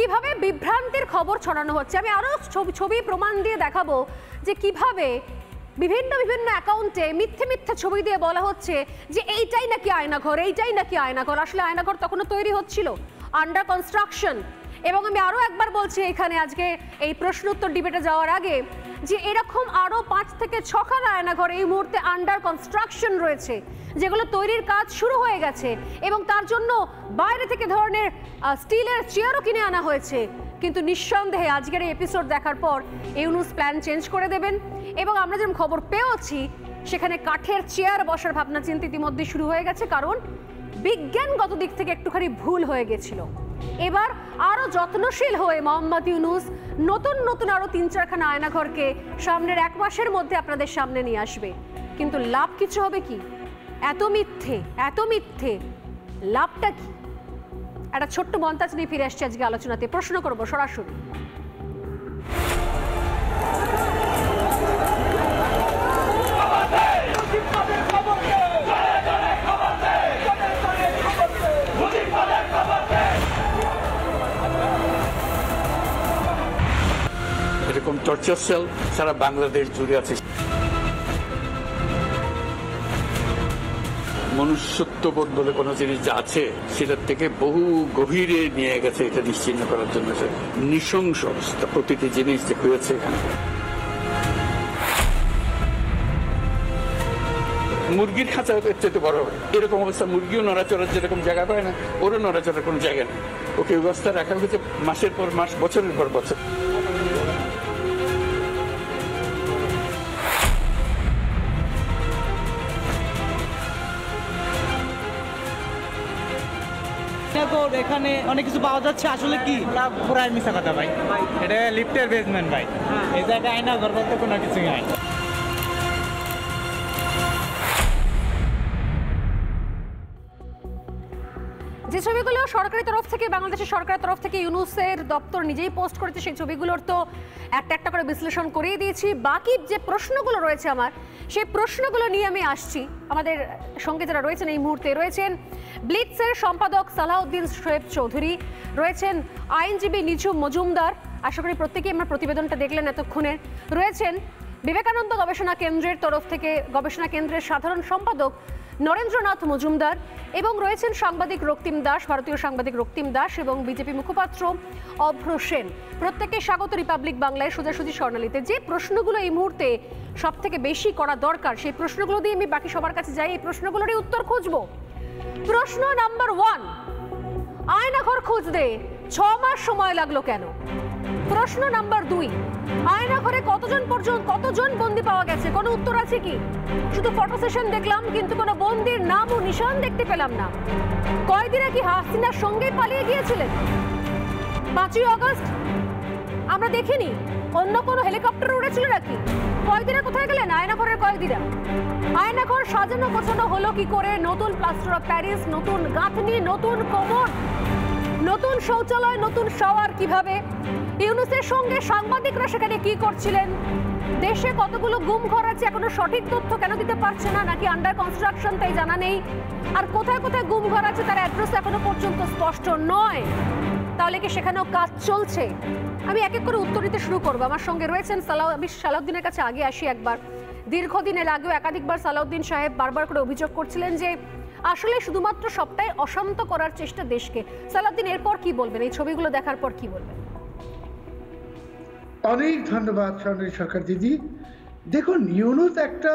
কিভাবে বিভ্রান্তির খবর ছড়ানো হচ্ছে। আমি আরো ছবি প্রমাণ দিয়ে দেখাবো যে কিভাবে বিভিন্ন বিভিন্ন অ্যাকাউন্টে মিথ্যে মিথ্যে ছবি দিয়ে বলা হচ্ছে যে এইটাই নাকি আয়নাঘর, এইটাই নাকি আয়নাঘর। আসলে আয়নাঘর তখনও তৈরি হচ্ছিল, আন্ডার কনস্ট্রাকশন। এবং আমি আরও একবার বলছি এখানে আজকে এই প্রশ্ন উত্তর ডিবেটে যাওয়ার আগে যে এরকম আরও 5 থেকে 6খানা আয়নাঘর এই মুহূর্তে আন্ডার কনস্ট্রাকশন রয়েছে, যেগুলো তৈরির কাজ শুরু হয়ে গেছে এবং তার জন্য বাইরে থেকে ধরনের স্টিলের চেয়ারও কিনে আনা হয়েছে। কিন্তু নিঃসন্দেহে আজকের এই এপিসোড দেখার পর ইউনূস প্ল্যান চেঞ্জ করে দেবেন এবং আমরা যেরকম খবর পেয়েছি সেখানে কাঠের চেয়ার বসার ভাবনা চিন্তা ইতিমধ্যে শুরু হয়ে গেছে, কারণ বিজ্ঞানগত দিক থেকে একটুখানি ভুল হয়ে গেছিল। এবার আরো যত্নশীল হয়ে মোহাম্মদ ইউনূস নতুন নতুন আরো 3-4খানা আয়নাঘরকে সামনের 1 মাসের মধ্যে আপনাদের সামনে নিয়ে আসবে। কিন্তু লাভ কিছু হবে কি? এত মিথ্যে লাভটা কি? একটা ছোট্ট মন্তাজ নিয়ে ফিরে আসছে আজকে আলোচনাতে। প্রশ্ন করব সরাসরি। এরকম টর্চার সেল সারা বাংলাদেশ জুড়ে আছে। মনুষ্যত্ববোধ বলে কোনো জিনিস যা আছে সেটার থেকে বহু গভীরে নিয়ে গেছে এটা নিশ্চিহ্ন করার জন্য। নৃশংস অবস্থা, প্রতিটি জিনিস যে হয়েছে এখানে। মুরগির খাঁচা চেয়ে বড় হয় এরকম অবস্থা। মুরগিও নড়াচড়ার যেরকম জায়গা পায় না, ওরও নড়াচড়ার কোনো জায়গা নেই। ওকে অবস্থা রাখা হয়েছে মাসের পর মাস, বছরের পর বছর। এখানে অনেক কিছু পাওয়া যাচ্ছে, আসলে কি পুরাই মিশা কথা ভাই। এটা লিফটের বেসমেন্ট ভাই, এই জায়গায় আয়না ঘর বলতে কোনো কিছুই নাই। যে ছবিগুলো সরকারি তরফ থেকে, বাংলাদেশের সরকারের তরফ থেকে ইউনূসের দপ্তর নিজেই পোস্ট করেছে, সেই ছবিগুলোর তো একটা একটা করে বিশ্লেষণ করিয়ে দিয়েছি। বাকি যে প্রশ্নগুলো রয়েছে আমার, সেই প্রশ্নগুলো নিয়ে আমি আসছি। আমাদের সঙ্গে যারা রয়েছেন এই মুহূর্তে রয়েছেন ব্লিটসের সম্পাদক সালাউদ্দিন শোয়েব চৌধুরী, রয়েছেন আইনজীবী নিঝুম মজুমদার, আশা করি প্রত্যেকেই আমার প্রতিবেদনটা দেখলেন এতক্ষণে। রয়েছেন বিবেকানন্দ গবেষণা কেন্দ্রের তরফ থেকে গবেষণা কেন্দ্রের সাধারণ সম্পাদক নরেন্দ্রনাথ মজুমদার, এবং রয়েছেন সাংবাদিক রক্তিম দাস, ভারতীয় সাংবাদিক রক্তিম দাস, এবং বিজেপি মুখপাত্র অভ্র সেন। প্রত্যেককে স্বাগত রিপাবলিক বাংলায় সোজাসুজি স্বর্ণালীতে। যে প্রশ্নগুলো এই মুহূর্তে সব থেকে বেশি করা দরকার সেই প্রশ্নগুলো দিয়ে আমি বাকি সবার কাছে যাই, এই প্রশ্নগুলোরই উত্তর খুঁজবো। প্রশ্ন নাম্বার 1, আয়নাঘর খুঁজতে 6 মাস সময় লাগলো কেন? প্রশ্ন নাম্বার 2, আয়নাঘরে কতজন বন্দী পাওয়া গেছে? কোনো উত্তর আছে কি? শুধু ফটো সেশন দেখলাম কিন্তু কোনো বন্দির নাম ও নিশান দেখতে পেলাম না। কয়েদিরা কি হাসিনার সঙ্গেই পালিয়ে গিয়েছিলেন? 5ই আগস্ট আমরা দেখিনি, অন্য কোনো হেলিকপ্টার উড়েছিল নাকি? কয়েদিরা কোথায় গেলেন? আয়নাঘরের কয়েদিরা। আয়নাঘর সাজানো গোছানো হলো কি করে? নতুন প্লাস্টার অফ প্যারিস, নতুন গাঁথনি, নতুন কোমর, নতুন শৌচালয়, নতুন শাওয়ার কিভাবে? ইউনূসের সঙ্গে সাংবাদিকরা সেখানে কি করছিলেন? দেশে কতগুলো গুম ঘর আছে, এখনো সঠিক তথ্য কেন দিতে পারছে না? নাকি আন্ডার কনস্ট্রাকশন তাই জানা নেই? আর কোথায় কোথায় গুম ঘর আছে তার অ্যাড্রেস এখনো পর্যন্ত স্পষ্ট নয়। তাহলে কি সেখানেও কাজ চলছে? আমি এক এক করে উত্তর দিতে শুরু করবো। আমার সঙ্গে রয়েছেন সালাউদ্দিনের কাছে আগে আসি একবার। দীর্ঘদিনের আগেও একাধিকবার সালাউদ্দিন সাহেব বারবার করে অভিযোগ করছিলেন যে আসলে শুধুমাত্র সবটাই অশান্ত করার চেষ্টা দেশকে। সালাউদ্দিন, এরপর কি বলবেন? এই ছবিগুলো দেখার পর কি বলবেন? অনেক ধন্যবাদ স্বর্ণালী সরকার দিদি। দেখুন, ইউনূস একটা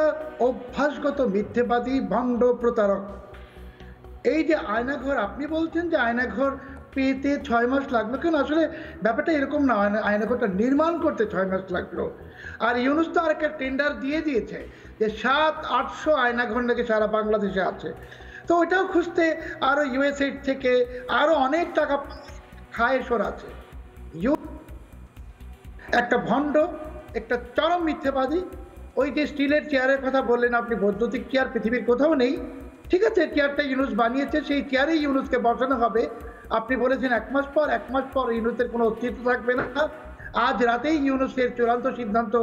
অভ্যাসগত মিথ্যেবাদী, ভণ্ড, প্রতারক। এই যে আয়নাঘর আপনি বলছেন যে আয়নাঘর পেতে 6 মাস লাগলো কেন, আসলে ব্যাপারটা এরকম না। আয়নাঘরটা নির্মাণ করতে 6 মাস লাগলো। আর ইউনূস তো আর একটা টেন্ডার দিয়ে দিয়েছে যে 700-800 আয়নাঘর নাকি সারা বাংলাদেশে আছে। তো ওইটাও খুঁজতে আরও ইউএসএইড থেকে আরও অনেক টাকা খায় সর আছে। একটা ভণ্ড, একটা চরম মিথ্যেবাদী। ওই যে স্টিলের চেয়ারের কথা বললেন আপনি, বৈদ্যুতিক চেয়ার পৃথিবীর কোথাও নেই। ঠিক আছে, চেয়ারটা ইউনূস বানিয়েছে, সেই চেয়ারেই ইউনূসকে বসানো হবে। আপনি বলেছেন 1 মাস পর ইউনূসের কোনো অস্তিত্ব থাকবে না। আজ রাতেই ইউনূসের চূড়ান্ত সিদ্ধান্ত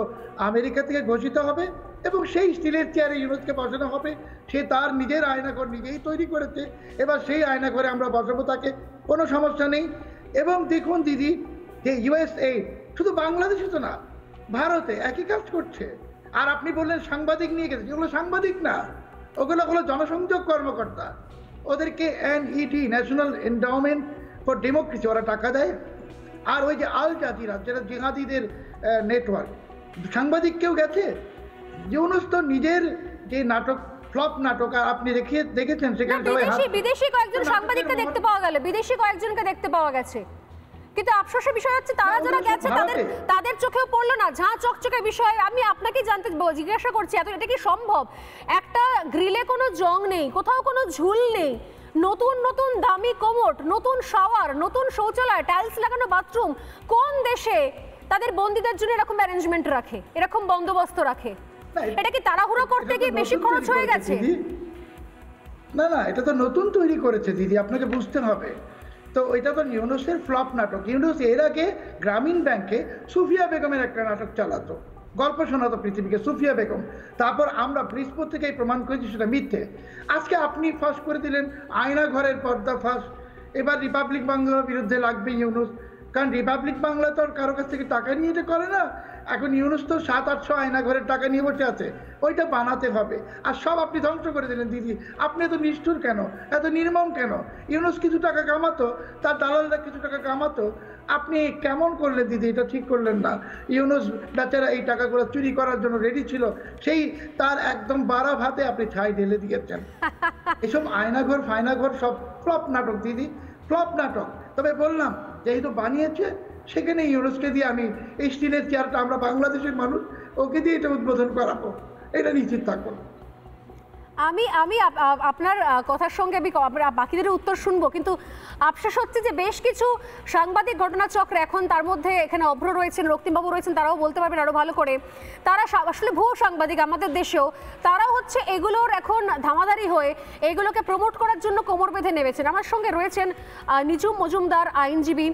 আমেরিকা থেকে ঘোষিত হবে এবং সেই স্টিলের চেয়ারে ইউনূসকে বসানো হবে। সে তার নিজের আয়নাঘর নিজেই তৈরি করেছে, এবার সেই আয়নাঘরে আমরা বসাবো তাকে, কোনো সমস্যা নেই। এবং দেখুন দিদি যে ইউএসএ শুধু বাংলাদেশে তো না, ভারতে একই কাজ করছে। আর আপনি বললেন সাংবাদিক নিয়ে গেছে, যেগুলো সাংবাদিক না, ওগুলো হলো জনসংযোগ কর্মকর্তা। ওদেরকে NED national endowment for democracy ওরা টাকা দেয়। আর ওই যে আল জাজিরা, যেটা জিহাদিদের নেটওয়ার্ক, সাংবাদিক কেউ গেছে? ইউনূস তো নিজের যে নাটক, ফ্লপ নাটক, আর আপনি দেখেছেন সেখানে বিদেশি কয়েকজন সাংবাদিককে দেখতে পাওয়া গেল, বিদেশি কয়েকজনকে দেখতে পাওয়া গেছে, কিন্তু আফসোসের বিষয় হচ্ছে তারা যারা গেছে তাদের চোখেও পড়লো না ঝাঁ চকচকে বিষয়। আমি আপনাকে জিজ্ঞাসা করছি, এটা কি সম্ভব? একটা গ্রিলে কোনো জং নেই, কোথাও কোনো ঝুল নেই, নতুন নতুন দামি কোমোড, নতুন শাওয়ার, নতুন শৌচালয়, টাইলস লাগানো বাথরুম। কোন দেশে তাদের বন্দীদের জন্য এরকম অ্যারেঞ্জমেন্ট রাখে, এরকম বন্দোবস্ত রাখে? এটা কি তাড়াহুড়ো করতে গিয়ে বেশি খরচ হয়ে গেছে? না না, এটা তো নতুন তৈরি করেছে দিদি, আপনাকে বুঝতে হবে। তো এটা তো ইউনূসের ফ্লপ নাটক। ইউনূস এর আগে গ্রামীণ ব্যাংকে সুফিয়া বেগমের একটা নাটক চালাতো, গল্প শোনাতো পৃথিবীকে, সুফিয়া বেগম। তারপর আমরা বৃহস্পতি থেকেই প্রমাণ করেছি সেটা মিথ্যে। আজকে আপনি ফাঁস করে দিলেন আয়না ঘরের পর্দা ফাঁস। এবার রিপাবলিক বাংলার বিরুদ্ধে লাগবে ইউনূস, কারণ রিপাবলিক বাংলা তো আর কারো কাছ থেকে টাকা নিয়ে এটা করে না। এখন ইউনূস তো 700-800 আয়না ঘরের টাকা নিয়ে বসে আছে, ওইটা বানাতে হবে। আর সব আপনি ধ্বংস করে দিলেন দিদি। আপনি এত নিষ্ঠুর কেন, এত নির্মম কেন? ইউনূস কিছু টাকা কামাতো, তার দালালরা কিছু টাকা কামাতো, আপনি কেমন করলেন দিদি? এটা ঠিক করলেন না। ইউনূস বেচারা এই টাকাগুলো চুরি করার জন্য রেডি ছিল, সেই তার একদম বাড়া ভাতে আপনি ছাই ঢেলে দিয়েছেন। এসব আয়নাঘর ফায়নাঘর সব ফ্লপ নাটক দিদি, ফ্লপ নাটক। তবে বললাম যেহেতু বানিয়েছে, সেখানে ইউনূসকে দিয়ে আমি এই স্টিলের চেয়ারটা, আমরা বাংলাদেশের মানুষ, ওকে দিয়ে এটা উদ্বোধন করাবো, এটা নিশ্চিত থাকুন। আমি আপনার কথার সঙ্গে আমি বাকিদের উত্তর শুনবো, কিন্তু আফসোস হচ্ছে যে বেশ কিছু সাংবাদিক ঘটনাচক্রে এখন, তার মধ্যে এখানে অভ্র রয়েছেন, রক্তিমবাবু রয়েছেন, তারাও বলতে পারবেন আরো ভালো করে। তারা আসলে ভুয়ো সাংবাদিক আমাদের দেশেও, তারা হচ্ছে এগুলোর এখন ধামাধারি হয়ে এগুলোকে প্রমোট করার জন্য কোমর বেঁধে নেমেছেন। আমার সঙ্গে রয়েছেন নিজুম মজুমদার, আইনজীবী,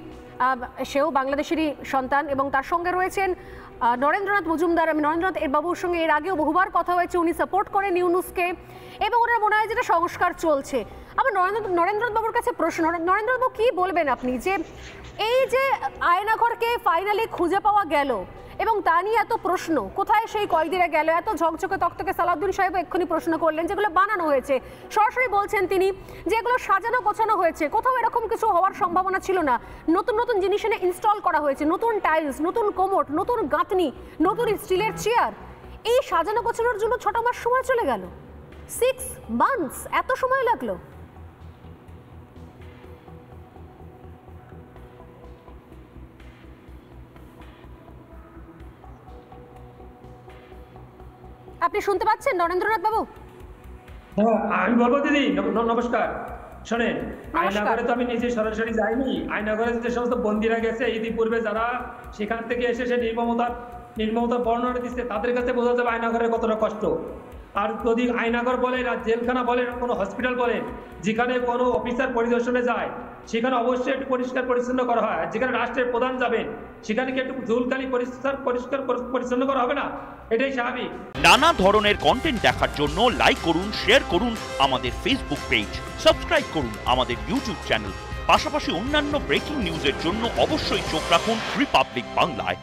সেও বাংলাদেশেরই সন্তান, এবং তার সঙ্গে রয়েছেন নরেন্দ্রনাথ মজুমদার। আমি নরেন্দ্রনাথ বাবুর সঙ্গে এর আগেও বহুবার কথা হয়েছে, উনি সাপোর্ট করেন ইউনূসকে এবং ওনার মনে হয় যেটা সংস্কার চলছে। আমার নরেন্দ্রনাথ বাবুর কাছে প্রশ্ন, নরেন্দ্রনাথ বাবু কি বলবেন আপনি যে এই যে আয়নাঘরকে ফাইনালি খুঁজে পাওয়া গেল এবং তা নিয়ে এত প্রশ্ন, কোথায় সেই কয়েদিরা গেল? এত ঝকঝকে তকতকে সালাউদ্দিন সাহেব এক্ষুনি প্রশ্ন করলেন, যেগুলো বানানো হয়েছে। সরাসরি বলছেন তিনি যে এগুলো সাজানো গোছানো হয়েছে, কোথাও এরকম কিছু হওয়ার সম্ভাবনা ছিল না। নতুন নতুন জিনিস এনে ইনস্টল করা হয়েছে, নতুন টাইলস, নতুন কোমোড, নতুন গাঁথনি, নতুন স্টিলের চেয়ার। এই সাজানো গোছানোর জন্য 6 মাস সময় চলে গেল, 6 মান্থস, এত সময় লাগলো? আপনি শুনতে পাচ্ছেন নরেন্দ্রনাথ বাবু? আমি বলবো দিদি নমস্কার। শোনেন, আয়নাঘরে তো আমি নিজে সরাসরি যাইনি। আয়নাঘরে যে সমস্ত বন্দীরা গেছে ইতিপূর্বে, যারা সেখান থেকে এসে সে নির্মমতা বর্ণনা দিচ্ছে, তাদের কাছে বোঝা যাবে আয়নাঘরের কতটা কষ্ট। আর যদি আয়নাঘর বলেন আর জেলখানা বলেন, কোনো হসপিটাল বলেন, যেখানে কোনো অফিসার পরিদর্শনে যায় সেখানে অবশ্যই একটু পরিষ্কার পরিচ্ছন্ন করা হয়। যেখানে রাষ্ট্রের প্রধান যাবেন সেখানে কি একটু ধুলকালি পরিষ্কার পরিচ্ছন্ন করা হবে না? এটাই স্বাভাবিক। নানা ধরনের কন্টেন্ট দেখার জন্য লাইক করুন, শেয়ার করুন আমাদের ফেসবুক পেজ, সাবস্ক্রাইব করুন আমাদের ইউটিউব চ্যানেল। পাশাপাশি অন্যান্য ব্রেকিং নিউজের জন্য অবশ্যই চোখ রাখুন রিপাবলিক বাংলায়।